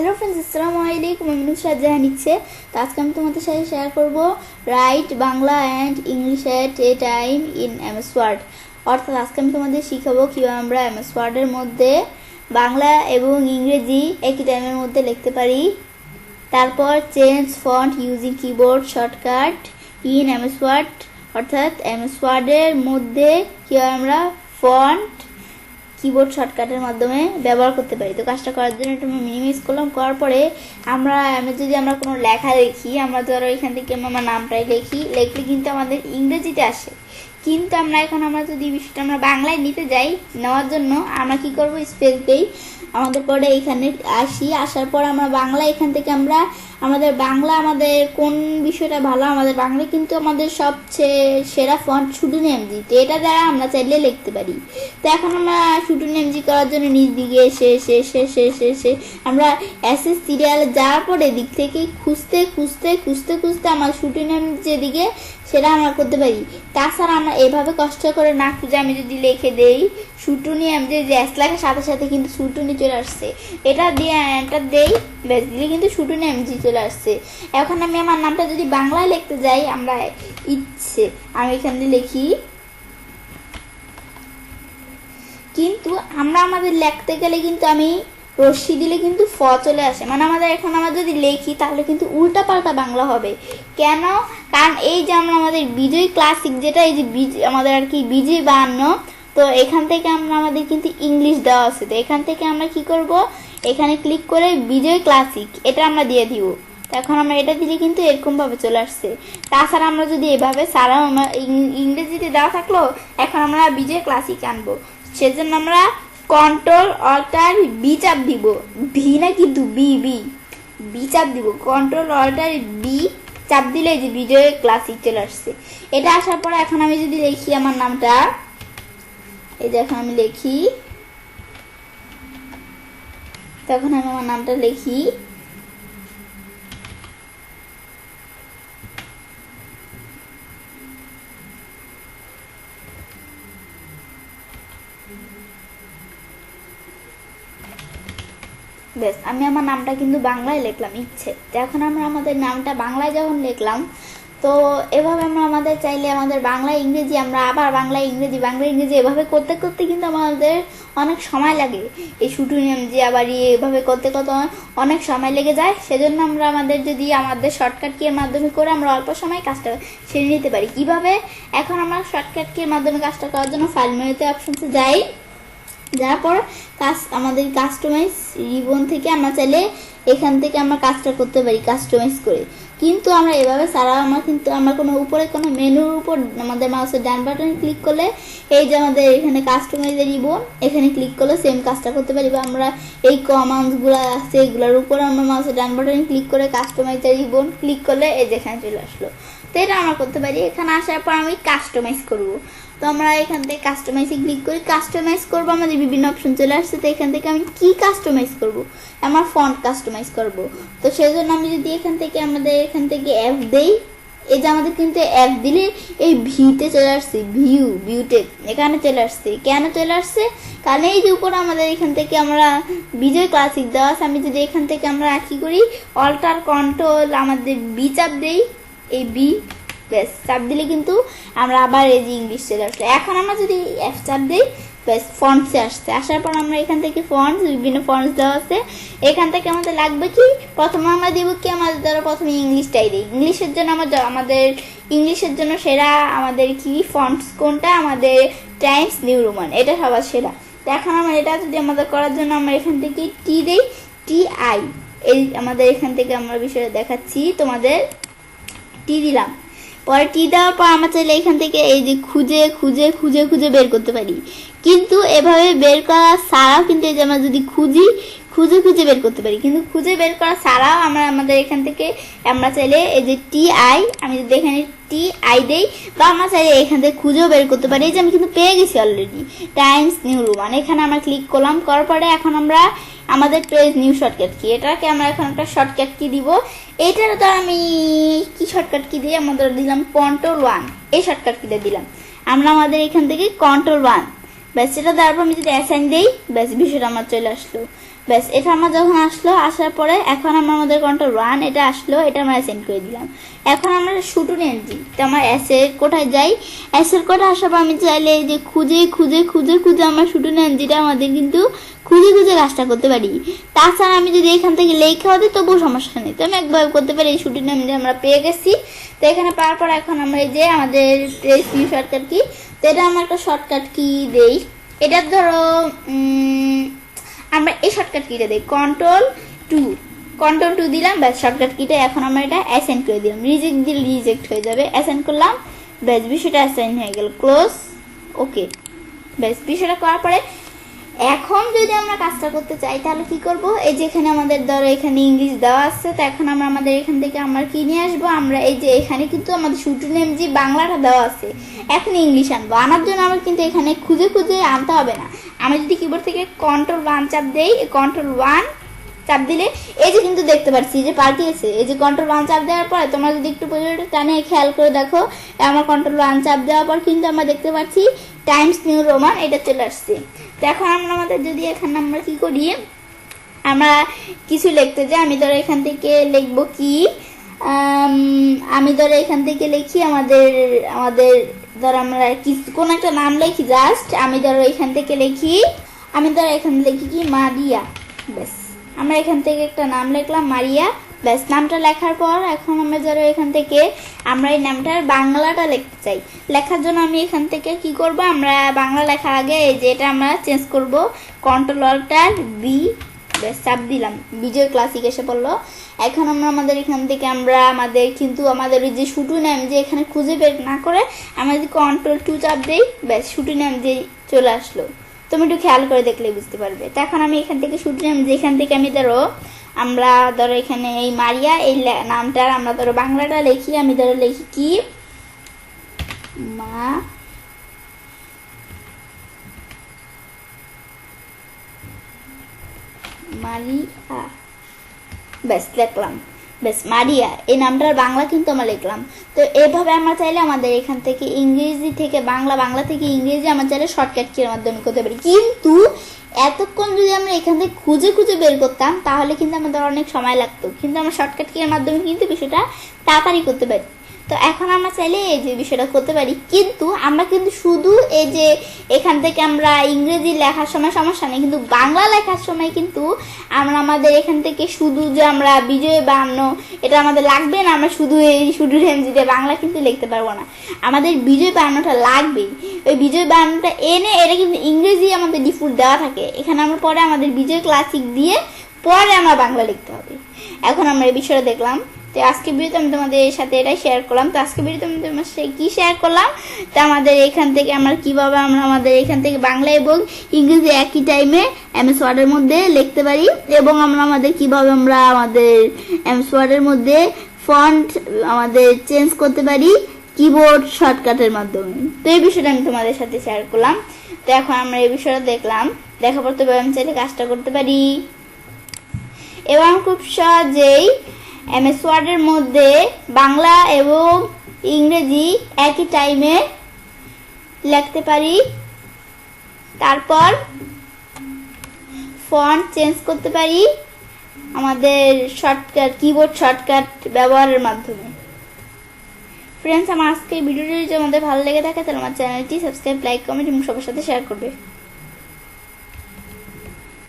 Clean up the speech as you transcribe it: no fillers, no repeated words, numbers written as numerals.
Hello friends, আসসালামু আলাইকুম। আমি নুসরাত জাহান নিচ্ছে। তো আজকে আমি তোমাদের সাথে শেয়ার করব write Bangla and English at a time in MS Word. অর্থাৎ আজকে আমি তোমাদের শিখাবো কীভাবে আমরা এমএস ওয়ার্ডের মধ্যে বাংলা এবং ইংরেজি একই টাইমের মধ্যে লিখতে পারি। তারপর change font using keyboard shortcut in MS Word, অর্থাৎ এমএস ওয়ার্ডের মধ্যে কীভাবে আমরা ফন্ট কিবোর্ড শর্টকাটের মাধ্যমে ব্যবহার করতে পারি। তো কাজটা করার জন্য একটু মিনিমাইজ করলাম। করার পরে যদি আমরা কোনো লেখা লিখি, আমরা ধরো এখান থেকে আমার নামটাই লিখলে কিন্তু আমাদের ইংরেজিতে আসে, কিন্তু আমরা যদি বিষয়টা আমরা বাংলায় নিতে যাই, নেওয়ার জন্য আমরা কি করব, স্পেস দেই। আমাদের পরে এখানে আসার পর আমরা বাংলা, এখান থেকে আমাদের কোন বিষয়টা ভালো, আমাদের বাংলা কিন্তু আমাদের সবচেয়ে সেরা ফন্ট শুটুন এমজি। তো এটা দ্বারা আমরা চাইলে লিখতে পারি। তো এখন আমরা শুটুন এমজি করার জন্য নিচ দিকে এসে আমরা এসএস সিরিয়ালে যাওয়ার পরে এদিক থেকে খুঁজতে আমার শুটুন এমজি যেদিকে সেটা আমরা করতে পারি। তাছাড়া আমরা এভাবে কষ্ট করে না খুঁজে আমি যদি লিখে দেই শুটুনি এমজি, জ্যাস লেখার সাথে সাথে কিন্তু শুটুনি চলে আসছে। এটা দিয়ে এন্টার দেই, ব্যাস দিলে কিন্তু শুটুনি এমজি চলে আসছে। এখন আমি আমার নামটা যদি বাংলায় লিখতে যাই, আমি এখানে লিখি, কিন্তু আমাদের লিখতে গেলে কিন্তু আমি রশ্মি দিলে কিন্তু ফ চলে আসে, আমরা যদি লিখি তাহলে কিন্তু উল্টা পাল্টা বাংলা হবে। কেন? কারণ এই যে আমাদের বিজয় ক্লাসিক, যেটা এই যে আমাদের আর কি বিজয় 52, তো এখান থেকে আমাদের কিন্তু ইংলিশ দেওয়া আছে। তো এখান থেকে আমরা কি করব, এখানে ক্লিক করে বিজয় ক্লাসিক এটা আমরা দিয়ে দিব। এখন আমরা এটা দিলে কিন্তু এরকম ভাবে চলে আসছে। তাছাড়া আমরা যদি এভাবে সারা ইংরেজিতে দেওয়া থাকলো, এখন আমরা বিজয় ক্লাসিক আনবো, সেজন্য আমরা কন্ট্রোল অল্টার বি চাপ দিব, ভি না কিন্তু বি চাপ দিব, কন্ট্রোল অল্টার বি চাপ দিলে যে বিজয় ক্লাসিক চলে আসছে। এটা আসার পরে এখন আমি যদি লিখি আমার নামটা, এই যে এখন আমি লিখি, তখন আমি আমার নামটা লিখি, বেশ আমি আমার নামটা কিন্তু বাংলায় লিখলাম ইচ্ছে। তো এখন আমরা আমাদের নামটা বাংলায় যখন লিখলাম, তো এভাবে আমাদের চাইলে আমাদের বাংলা ইংরেজি, আমরা আবার বাংলা ইংরেজি এভাবে করতে করতে কিন্তু আমাদের অনেক সময় লাগে। এই শুটুন এমজি আবার এভাবে করতে অনেক সময় লেগে যায়। সেজন্য আমাদের শর্টকাট কির মাধ্যমে করে আমরা অল্প সময় কাজটা সেরে নিতে পারি। কিভাবে? এখন আমরা শর্টকাট কির মাধ্যমে কাজটা করার জন্য ফাইল মেনুতে অপশনসে যাই, যার পর আমাদের কাস্টমাইজ রিবন থেকে আমরা চাইলে এখান থেকে আমরা কাজটা করতে পারি কাস্টমাইজ করে। কিন্তু আমরা এভাবে ছাড়াও আমরা কোনো উপরে কোনো মেনুর উপর আমাদের মাউসের ডান বাটনে ক্লিক করলে এই যে আমাদের এখানে কাস্টমাইজ রিবন, এখানে ক্লিক করলে সেম কাজটা করতে পারি। বা আমরা এই কমান্ডসগুলো আছে এগুলোর উপর আমরা মাউসের ডান বাটনে ক্লিক করে কাস্টমাইজ রিবন ক্লিক করলে এই যেখানে চলে আসলো। তো এটা আমরা করতে পারি। এখানে আসার পর আমি কাস্টমাইজ করব। তো আমরা এখান থেকে কাস্টমাইজে ক্লিক করি, কাস্টমাইজ করবো, আমাদের বিভিন্ন অপশন চলে আসছে। তো এখান থেকে আমি কি কাস্টমাইজ করব, আমার ফন্ট কাস্টমাইজ করব। তো সেই জন্য আমি যদি এখান থেকে অ্যাপ দেই, এই যে আমাদের কিন্তু অ্যাপ দিলে এই ভিতে চলে আসছে, ভিউতে এখানে চলে আসছে। কেন চলে আসছে? কারণ এই যে উপরে আমাদের এখান থেকে আমরা বিজয় ক্লাসিক দেওয়া আছে। আমি যদি এখান থেকে আমরা কি করি, অল্টার কন্ট্রোল আমাদের বি চাপ দেই, এই বি ব্যাস চাপ দিলে কিন্তু আমরা আবার এই যে ইংলিশ চলে আসলো। এখন আমরা যদি এফ চাপ দিই, ব্যাস ফন্টসে আসার পর আমরা এখান থেকে বিভিন্ন ফন্টস দেওয়া আছে। এখান থেকে আমাদের লাগবে কি, প্রথমে আমরা দিব কি, আমাদের দ্বারা প্রথমে ইংলিশটাই দিই। ইংলিশের জন্য সেরা আমাদের কি ফন্টস কোনটা, আমাদের টাইমস নিউ রোমান, এটা সবার সেরা। তো এখন আমরা এটা যদি আমাদের করার জন্য আমরা এখান থেকে টি দেই, TI, এই আমাদের এখান থেকে আমরা বিষয়টা দেখাচ্ছি তোমাদের, টি দিলাম। পরে টি দেওয়ার পর আমরা চাইলে এখান থেকে এই যে খুঁজে বের করতে পারি। কিন্তু এভাবে বের করা ছাড়াও কিন্তু এই যে আমরা যদি খুঁজে বের করতে পারি, কিন্তু খুঁজে বের করা ছাড়াও আমাদের এখান থেকে আমরা চাইলে এই যে TI, আমি যদি এখানে TI দেই, বা আমরা চাইলে এখান থেকে খুঁজেও বের করতে পারি। এই যে আমি কিন্তু পেয়ে গেছি অলরেডি, টাইমস নিউ রোমান, এখানে আমরা ক্লিক করলাম। করার পরে এখন আমরা আমাদের পেজ নিউ শর্টকাট কি, এটাকে আমরা এখন একটা শর্টকাট কি দিব। এটার তো আমি কি শর্টকাট কি দিয়ে আমাদের দিলাম কন্ট্রোল 1, এই শর্টকাট কিটা দিলাম আমরা আমাদের এখান থেকে কন্ট্রোল 1, ব্যাস সেটা দেওয়ার পর আমি যদি অ্যাসাইন দেই, ব্যাস বিষয়টা আমার চলে আসলো। ব্যাস এটা আমার যখন আসলো, আসার পরে এখন আমরা আমাদের Ctrl+1 এটা আসলো, এটা আমরা সেন্ড করে দিলাম। এখন আমরা শুটু নেনজি, তো আমরা অ্যাসেট কোথায় যাই, অ্যাসেট কোথায় আসার পর আমি চাইলে যে খুঁজে খুঁজে খুঁজে খুঁজে আমরা শুটু নেনজিটা আমাদের কিন্তু খুঁজে খুঁজে কাজটা করতে পারি। তাছাড়া আমি যদি এখান থেকে লেখাও দিই তবুও সমস্যা নেই, তো আমি একবার করতে পারি। এই শুটু নেনজি আমরা পেয়ে গেছি। তো এখানে পাওয়ার পর এখন আমরা এই যে আমাদের শর্টকাট কি, তো এটা আমরা একটা শর্টকাট কি দেই। এটা ধরো আমরা এই শর্টকাট কিটা দিই Ctrl+2 দিলাম, ব্যাস শর্টকাট কিটা এখন আমরা এটা অ্যাসাইন করে দিলাম। রিজেক্ট দিলে রিজেক্ট হয়ে যাবে, অ্যাসাইন করলাম, ব্যাস বিষয়টা অ্যাসাইন হয়ে গেল, ক্লোজ, ওকে। ব্যাস বিষয়টা করার পরে এখন যদি আমরা কাজটা করতে চাই তাহলে কি করব, এই যে এখানে আমাদের ধরো এখানে ইংলিশ দেওয়া আছে, তো এখন আমরা আমাদের এখান থেকে আমরা কি নিয়ে আসবো, আমরা এই যে এখানে কিন্তু আমাদের শুটু নেমজি বাংলাটা দেওয়া আছে, এখন ইংলিশ আনবো। আনার জন্য আমার কিন্তু এখানে খুঁজে খুঁজে আনতে হবে না। আমি যদি কিবোর্ড থেকে Ctrl+1 চাপ দেই, Ctrl+1 চাপ দিলে এই যে কিন্তু দেখতে পাচ্ছি যে পাল্টিয়েছে। এই যে Ctrl+1 চাপ দেওয়ার পরে তোমরা যদি একটু টানে খেয়াল করে দেখো, আমার Ctrl+1 চাপ দেওয়ার পর কিন্তু আমরা দেখতে পাচ্ছি টাইমস নিউ রোমান এটা চলে আসছে। তো এখন আমরা আমাদের যদি এখানে আমরা কি করি, আমরা কিছু লিখতে যাই, আমি ধরো এখান থেকে লিখবো কি, আমি ধরো এখান থেকে লিখি আমাদের ধরো আমরা কোন একটা নাম লিখি, জাস্ট আমি ধরো এখান থেকে লিখি, কি মারিয়া। ব্যাস আমরা এখান থেকে একটা নাম লিখলাম মারিয়া। ব্যাস নামটা লেখার পর এখন আমরা ধরো এখান থেকে আমরা এই নামটার বাংলাটা লিখতে চাই। লেখার জন্য আমি এখান থেকে কি করব, আমরা বাংলা লেখার আগে এই যে এটা আমরা চেঞ্জ করব, Ctrl+B, ব্যাস চাপ দিলাম, বিজয় ক্লাসিক এসে পড়লো। এখন আমরা আমাদের এখান থেকে আমরা আমাদের ওই যে শুটু নেম যে এখানে খুঁজে বের না করে আমরা যদি Ctrl+2 চাপ দেই, ব্যাস শুটু নেম যে চলে আসলো। তুমি একটু খেয়াল করে দেখলে বুঝতে পারবে। তো এখন আমি এখান থেকে শুটু নেম যেখান থেকে আমি আমরা ধরো এখানে এই মারিয়া এই নামটার আমরা ধরো বাংলাটা লিখি, আমি ধরো লিখি কি মারিয়া, ব্যাস লিখলাম, ব্যাস মারিয়া এই নামটার বাংলা কিন্তু আমরা লিখলাম। তো এভাবে আমরা চাইলে আমাদের এখান থেকে ইংরেজি থেকে বাংলা, বাংলা থেকে ইংরেজি আমরা চাইলে শর্টকাট কির মাধ্যমে করতে পারি। কিন্তু এতক্ষণ যদি আমরা এখান থেকে খুঁজে খুঁজে বের করতাম তাহলে কিন্তু আমাদের অনেক সময় লাগতো, কিন্তু আমরা শর্টকাট কির মাধ্যমে কিন্তু বিষয়টা তাড়াতাড়ি করতে পারি। তো এখন আমরা চাইলে এই যে বিষয়টা করতে পারি, কিন্তু আমরা কিন্তু শুধু এই যে এখান থেকে আমরা ইংরেজি লেখার সময় সমস্যা নেই, কিন্তু বাংলা লেখার সময় কিন্তু আমরা আমাদের এখান থেকে শুধু যে আমরা বিজয় বায়ান্ন এটা আমাদের লাগবে না, আমরা শুধু রেঞ্জিতে বাংলা কিন্তু লিখতে পারবো না, আমাদের বিজয় বায়ান্নটা লাগবেই। ওই বিজয় বায়ান্নটা এনে এটা কিন্তু ইংরেজি আমাদের ডিফল্ট দেওয়া থাকে, এখানে আমরা পরে আমাদের বিজয় ক্লাসিক দিয়ে পরে আমরা বাংলা লিখতে হবে। এখন আমরা এই বিষয়টা দেখলাম। তো আজকে ভিডিওতে আমি তোমাদের সাথে এটাই শেয়ার করলাম। তো আজকে ভিডিওতে আমি তোমার সাথে কি শেয়ার করলাম, তো আমাদের এখান থেকে আমরা কিভাবে আমরা আমাদের এখান থেকে বাংলা এবং ইংরেজি একই টাইমে MS ওয়ার্ডের মধ্যে লিখতে পারি, এবং আমরা আমাদের কিভাবে আমরা আমাদের MS ওয়ার্ডের মধ্যে ফন্ট আমাদের চেঞ্জ করতে পারি কিবোর্ড শর্টকাটের মাধ্যমে। তো এই বিষয়টা আমি তোমাদের সাথে শেয়ার করলাম। তো এখন আমরা এই বিষয়টা দেখলাম, দেখার পর তো আমি চাইলে কাজটা করতে পারি এবং খুব সহজেই MS ওয়ার্ডের মধ্যে বাংলা এবং ইংরেজি একই টাইমে লিখতে পারি, তারপর ফন্ট চেঞ্জ করতে পারি আমাদের শর্টকাট কিবোর্ড শর্টকাট ব্যবহারের মাধ্যমে। ফ্রেন্ডস, আমার আজকে ভিডিওটি যদি আমাদের ভালো লেগে থাকে তাহলে আমার চ্যানেলটি সাবস্ক্রাইব, লাইক, কমেন্ট এবং সবার সাথে শেয়ার করবে।